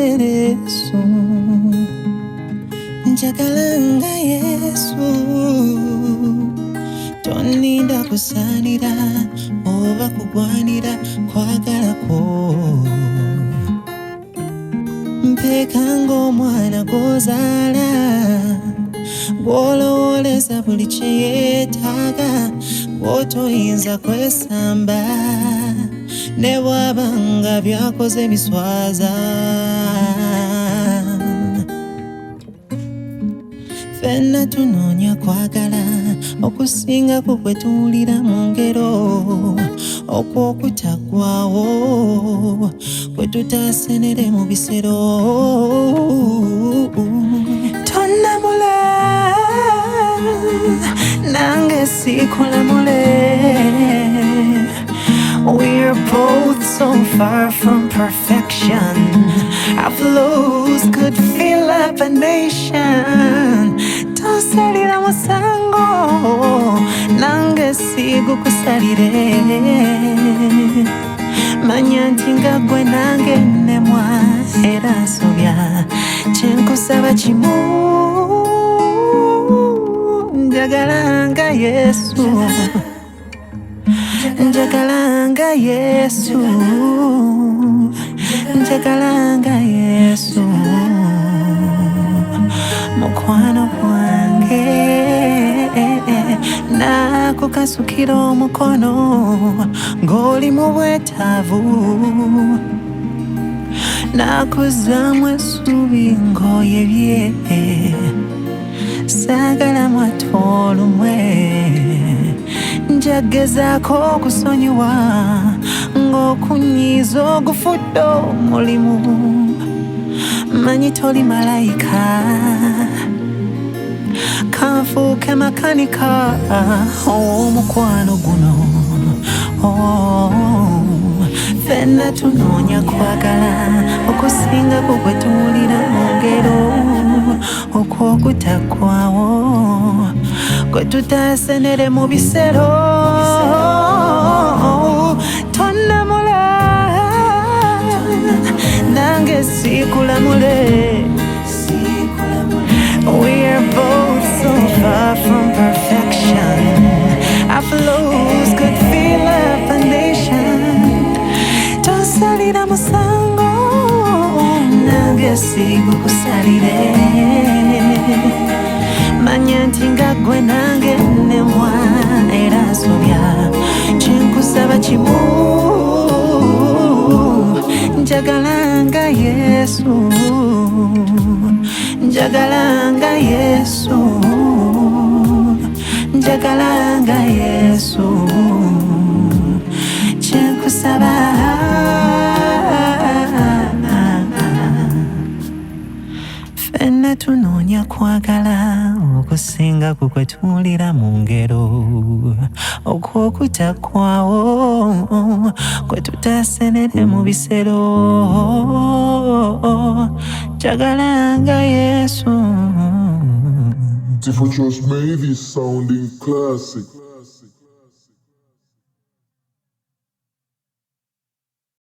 Yesu, njagala nga Yesu. Toninda kusanira oba kugwanira kwagala kwo. Mpeka ng'omwana gw'ozaala, gw'olowoleza buli kye yeetaaga, gw'otoyinza kwesamba ne bw'aba nga byakoze biswaza. Ffenna tunoonya kwagala okusinga ku kwe tuwulira mu ngero, okw'okutaggwaawo kwe tutaasenere mu bisero. Tonnamula nange sikulamule. We're both so far from perfection. Our flows could fill up a nation. Tosalira musango nange sigukusalire. Manya nti nga ggwe nange nnemwa era nsobya kyenkusaba kimu. Njagala nga Yesu, njagala nga Yesu, njagala nga Yesu. Mukwano gwange nakukasukira omukono ng'oli mu bwetaavu, nakuzaamu essuubi ng'oyebye, saagala mwatolumwe. Njagezaako okusonyiwa ng'okunyiiza ogufudde omulimu. Manyi toli malayika, kanfuuke makanika ow'omukwano guno. Ffenna tunoonya kwagala okusinga ku kwe tuwulira mu ngero, okw'okutaggwaawo kwe tutaasenere mu bisero. Tonnamula nange sikulamule. We're both so far from perfection. Our flows could fill up a nation. Tosalira musango nange sigukusalire. Manya nti nga ggwe nange nnemwa era nsobya kyenkusaba kimu. Njagala nga Yesu, njagala nga Yesu, njagala nga Yesu. Kyenkusaba ffenna tunoonya kwagala okusinga ku kwe tuwulira mu ngero, okw'okutaggwaawo kwe tutaasenere mu bisero. Njagala nga Yesu. Different Choice Maybe sounding classic.